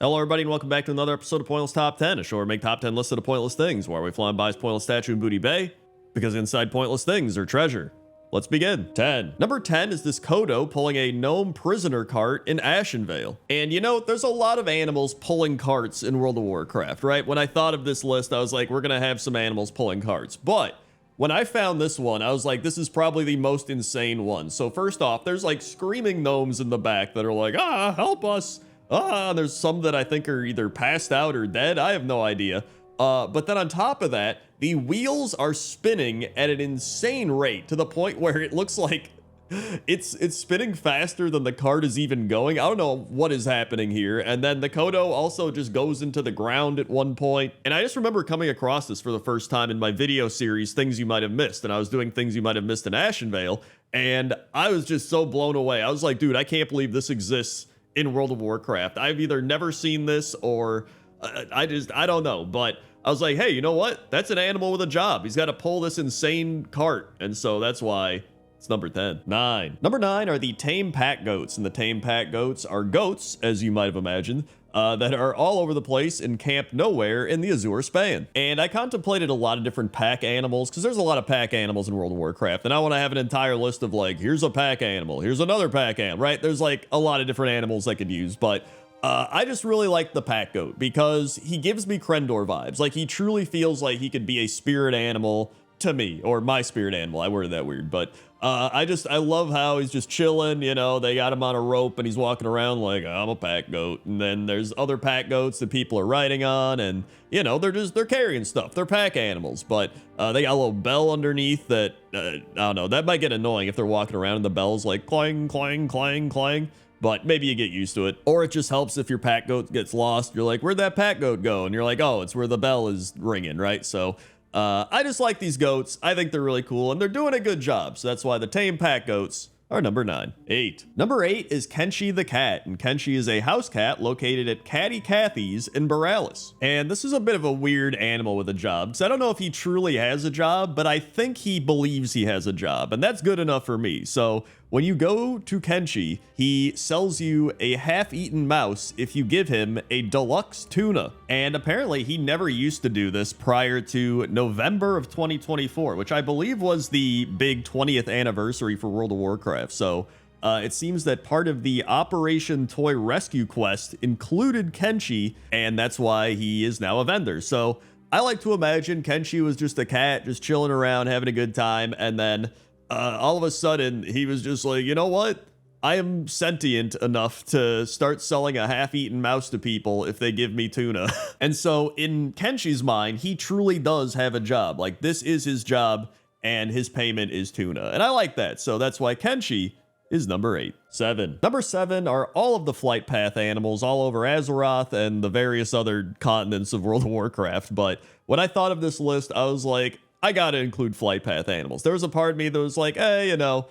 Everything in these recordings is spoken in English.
Hello everybody and welcome back to another episode of Pointless Top 10, a show where we make top 10 lists of the pointless things, where we flying by pointless statue in Booty Bay, because inside pointless things are treasure. Let's begin. 10. Number 10 is this Kodo pulling a gnome prisoner cart in Ashenvale. And you know, there's a lot of animals pulling carts in World of Warcraft, right? When I thought of this list, I was like, we're gonna have some animals pulling carts. But when I found this one, I was like, this is probably the most insane one. So first off, there's like screaming gnomes in the back that are like, help us. There's some that I think are either passed out or dead. I have no idea. But then on top of that, the wheels are spinning at an insane rate to the point where it looks like it's spinning faster than the cart is even going. I don't know what is happening here. And then the Kodo also just goes into the ground at one point. And I just remember coming across this for the first time in my video series, Things You Might Have Missed. And I was doing Things You Might Have Missed in Ashenvale. And I was just so blown away. I was like, dude, I can't believe this exists in World of Warcraft. I've either never seen this or I don't know. But I was like, hey, you know what? That's an animal with a job. He's got to pull this insane cart. And so that's why it's number 10. 9. Number 9 are the tame pack goats. And the tame pack goats are goats, as you might have imagined, that are all over the place in Camp Nowhere in the Azure Span. And I contemplated a lot of different pack animals, because there's a lot of pack animals in World of Warcraft, and I want to have an entire list of like, here's a pack animal, here's another pack animal, right? There's like a lot of different animals I could use, but I just really like the pack goat because he gives me Crendor vibes. Like, he truly feels like he could be a spirit animal to me, or my spirit animal. I worded that weird, but I love how he's just chilling, you know. They got him on a rope and he's walking around like, I'm a pack goat. And then there's other pack goats that people are riding on, and you know, they're carrying stuff. They're pack animals, but they got a little bell underneath that I don't know, that might get annoying if they're walking around and the bell's like clang clang clang clang. But maybe you get used to it. Or it just helps if your pack goat gets lost. You're like, where'd that pack goat go? And you're like, oh, it's where the bell is ringing, right? So I just like these goats. I think they're really cool, and they're doing a good job. So that's why the tame pack goats are number 9. 8. Number 8 is Kenshi the cat, and Kenshi is a house cat located at Catty Cathy's in Borealis. And this is a bit of a weird animal with a job, so I don't know if he truly has a job, but I think he believes he has a job, and that's good enough for me. So when you go to Kenshi, he sells you a half-eaten mouse if you give him a deluxe tuna. And apparently he never used to do this prior to November of 2024, which I believe was the big 20th anniversary for World of Warcraft. So it seems that part of the Operation Toy Rescue quest included Kenshi, and that's why he is now a vendor. So I like to imagine Kenshi was just a cat, just chilling around, having a good time, and then all of a sudden, he was just like, you know what? I am sentient enough to start selling a half-eaten mouse to people if they give me tuna. And so in Kenshi's mind, he truly does have a job. Like, this is his job, and his payment is tuna. And I like that. So that's why Kenshi is number 8. 7. Number 7 are all of the flight path animals all over Azeroth and the various other continents of World of Warcraft. But when I thought of this list, I was like, I gotta include flight path animals. There was a part of me that was like, hey, you know,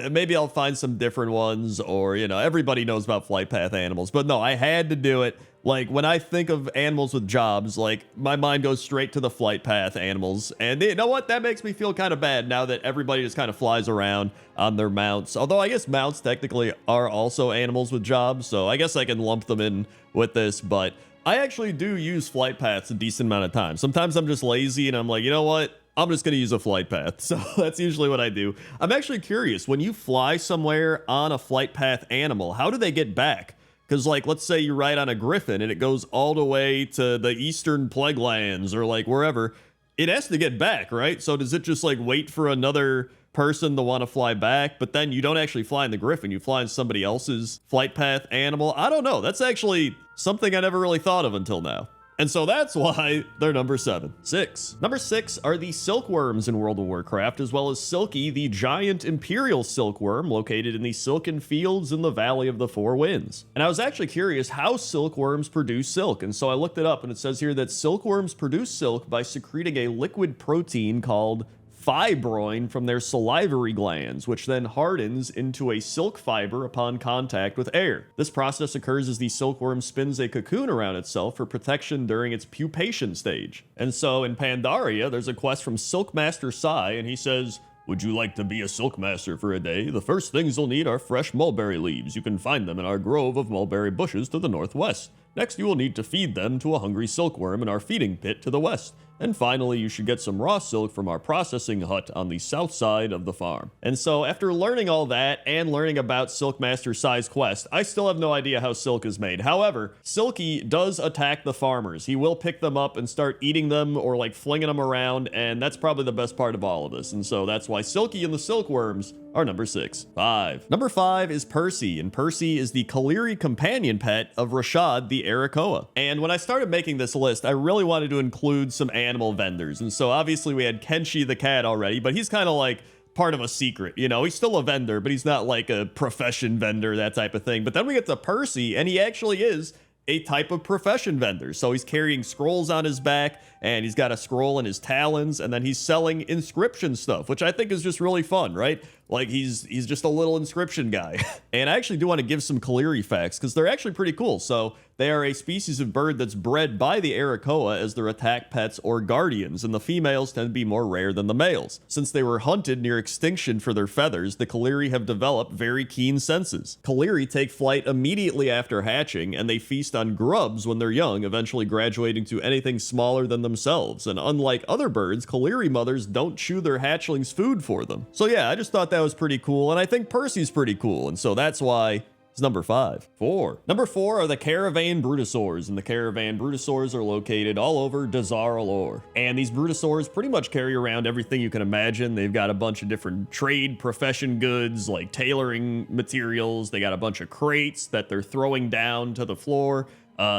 maybe I'll find some different ones, or, you know, everybody knows about flight path animals. But no, I had to do it. Like, when I think of animals with jobs, like, my mind goes straight to the flight path animals. And you know what? That makes me feel kind of bad now that everybody just kind of flies around on their mounts. Although I guess mounts technically are also animals with jobs, so I guess I can lump them in with this. But I actually do use flight paths a decent amount of time. Sometimes I'm just lazy and I'm like, you know what? I'm just going to use a flight path. So that's usually what I do. I'm actually curious, when you fly somewhere on a flight path animal, how do they get back? Because, like, let's say you ride on a griffin and it goes all the way to the eastern plague lands or like wherever. It has to get back, right? So does it just like wait for another person to want to fly back? But then you don't actually fly in the griffin. You fly in somebody else's flight path animal. I don't know. That's actually something I never really thought of until now. And so that's why they're number 7. 6. Number 6 are the silkworms in World of Warcraft, as well as Silky, the giant imperial silkworm located in the Silken Fields in the Valley of the Four Winds. And I was actually curious how silkworms produce silk, and so I looked it up, and it says here that silkworms produce silk by secreting a liquid protein called fibroin from their salivary glands, which then hardens into a silk fiber upon contact with air. This process occurs as the silkworm spins a cocoon around itself for protection during its pupation stage. And so in Pandaria, there's a quest from Silkmaster Sai, and he says, Would you like to be a silk master for a day? The first things you'll need are fresh mulberry leaves. You can find them in our grove of mulberry bushes to the northwest. Next, you will need to feed them to a hungry silkworm in our feeding pit to the west. And finally, you should get some raw silk from our processing hut on the south side of the farm. And so after learning all that and learning about Silkmaster's size quest, I still have no idea how silk is made. However, Silky does attack the farmers. He will pick them up and start eating them or like flinging them around, and that's probably the best part of all of this. And so that's why Silky and the silkworms are number 6. 5. Number 5 is Percy, and Percy is the Kaliri companion pet of Rashad the Arakoa. And when I started making this list, I really wanted to include some animal vendors. And so obviously we had Kenshi the cat already, but he's kind of like part of a secret, you know, he's still a vendor, but he's not like a profession vendor, that type of thing. But then we get to Percy, and he actually is a type of profession vendor. So he's carrying scrolls on his back, and he's got a scroll in his talons, and then he's selling inscription stuff, which I think is just really fun, right? Like he's just a little inscription guy. And I actually do want to give some Kaliri facts because they're actually pretty cool. So they are a species of bird that's bred by the Arakoa as their attack pets or guardians, and the females tend to be more rare than the males. Since they were hunted near extinction for their feathers, the Kaliri have developed very keen senses. Kaliri take flight immediately after hatching, and they feast on grubs when they're young, eventually graduating to anything smaller than themselves. And unlike other birds, Kaliri mothers don't chew their hatchlings' food for them. So yeah, I just thought that was pretty cool, and I think Percy's pretty cool, and so that's why it's number 5. 4. Number 4 are the Caravan Brutosaurs, and the Caravan Brutosaurs are located all over Dazar Alor. And these Brutosaurs pretty much carry around everything you can imagine. They've got a bunch of different trade profession goods like tailoring materials. They got a bunch of crates that they're throwing down to the floor.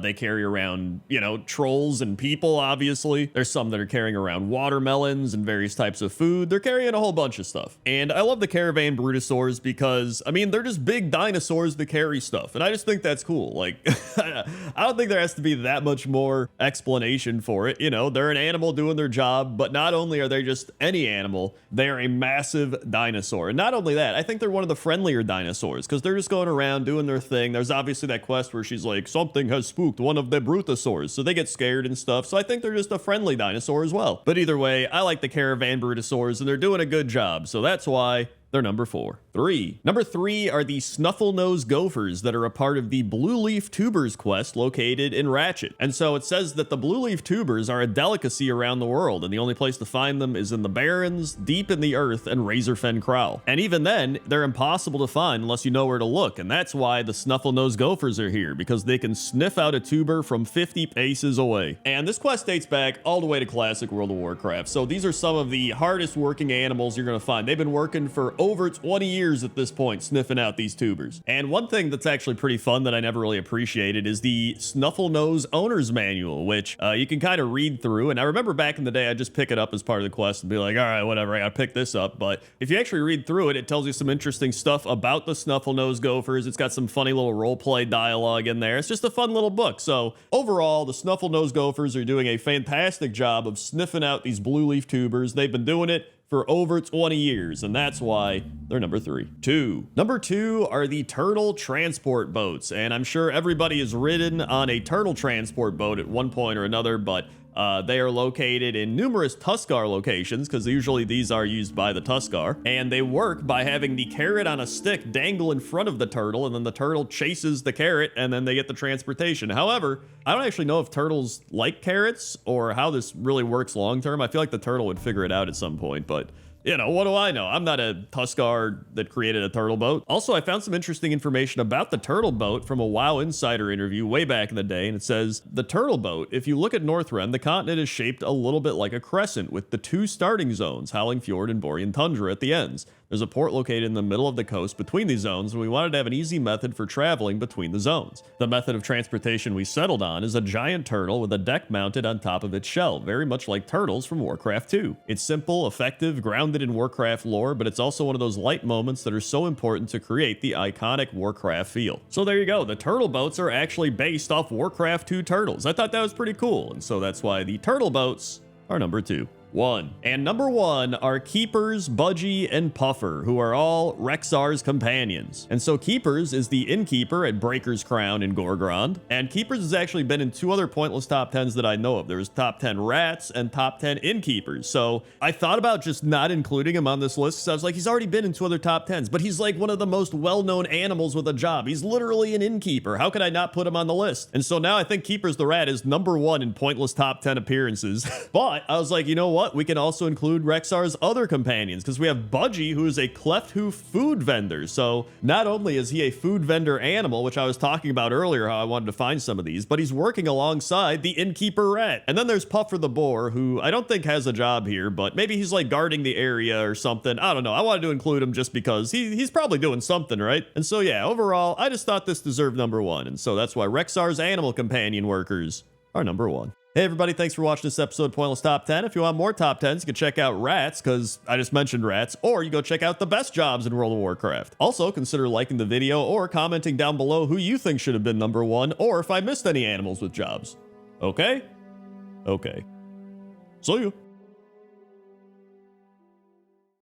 They carry around, you know, trolls and people, obviously. There's some that are carrying around watermelons and various types of food. They're carrying a whole bunch of stuff. And I love the Caravan Brutosaurs because, I mean, they're just big dinosaurs that carry stuff. And I just think that's cool. Like, I don't think there has to be that much more explanation for it. You know, they're an animal doing their job, but not only are they just any animal, they're a massive dinosaur. And not only that, I think they're one of the friendlier dinosaurs because they're just going around doing their thing. There's obviously that quest where she's like, something has spooked one of the Brutosaurs, so they get scared and stuff. So I think they're just a friendly dinosaur as well. But either way, I like the Caravan Brutosaurs, and they're doing a good job. So that's why they're number 4. 3. Number 3 are the Snuffle-Nose Gophers that are a part of the Blue Leaf Tubers quest located in Ratchet. And so it says that the Blue Leaf Tubers are a delicacy around the world, and the only place to find them is in the Barrens, deep in the earth, and Razorfen Kraal. And even then, they're impossible to find unless you know where to look, and that's why the Snuffle-Nose Gophers are here, because they can sniff out a tuber from 50 paces away. And this quest dates back all the way to classic World of Warcraft, so these are some of the hardest working animals you're going to find. They've been working for over 20 years at this point, sniffing out these tubers. And one thing that's actually pretty fun that I never really appreciated is the Snuffle-Nose Owner's Manual, which you can kind of read through. And I remember back in the day, I'd just pick it up as part of the quest and be like, all right, whatever, I gotta pick this up. But if you actually read through it, it tells you some interesting stuff about the Snuffle-Nose Gophers. It's got some funny little roleplay dialogue in there. It's just a fun little book. So overall, the Snuffle-Nose Gophers are doing a fantastic job of sniffing out these blue leaf tubers. They've been doing it for over 20 years, and that's why they're number 3. 2. Number 2 are the turtle transport boats, and I'm sure everybody has ridden on a turtle transport boat at one point or another, but they are located in numerous Tuskar locations, because usually these are used by the Tuskar, and they work by having the carrot on a stick dangle in front of the turtle, and then the turtle chases the carrot, and then they get the transportation. However, I don't actually know if turtles like carrots or how this really works long term. I feel like the turtle would figure it out at some point, but you know, what do I know? I'm not a Tuskar that created a turtle boat. Also, I found some interesting information about the turtle boat from a WoW Insider interview way back in the day, and it says, the turtle boat, if you look at Northrend, the continent is shaped a little bit like a crescent with the 2 starting zones, Howling Fjord and Borean Tundra at the ends. There's a port located in the middle of the coast between these zones, and we wanted to have an easy method for traveling between the zones. The method of transportation we settled on is a giant turtle with a deck mounted on top of its shell, very much like turtles from Warcraft 2. It's simple, effective, grounded in Warcraft lore, but it's also one of those light moments that are so important to create the iconic Warcraft feel. So there you go, the turtle boats are actually based off Warcraft 2 turtles. I thought that was pretty cool, and so that's why the turtle boats are number 2. 1. And number 1 are Keepers, Budgie, and Puffer, who are all Rexar's companions. And so Keepers is the innkeeper at Breaker's Crown in Gorgrond, and Keepers has actually been in 2 other pointless top 10s that I know of. There's top 10 rats and top 10 innkeepers. So I thought about just not including him on this list because I was like, he's already been in 2 other top 10s, but he's like one of the most well-known animals with a job. He's literally an innkeeper. How could I not put him on the list? And so now I think Keepers the rat is number 1 in pointless top 10 appearances. But I was like, you know what? We can also include Rexar's other companions because we have Budgie, who is a cleft hoof food vendor. So not only is he a food vendor animal, which I was talking about earlier, how I wanted to find some of these, but he's working alongside the innkeeper rat. And then there's Puffer the boar, who I don't think has a job here, but maybe he's like guarding the area or something. I don't know. I wanted to include him just because he's probably doing something, right? And so yeah, overall, I just thought this deserved number 1. And so that's why Rexar's animal companion workers are number 1. Hey everybody, thanks for watching this episode of Pointless Top 10. If you want more top 10s, you can check out rats, because I just mentioned rats, or you go check out the best jobs in World of Warcraft. Also, consider liking the video or commenting down below who you think should have been number 1, or if I missed any animals with jobs. Okay? Okay. See you.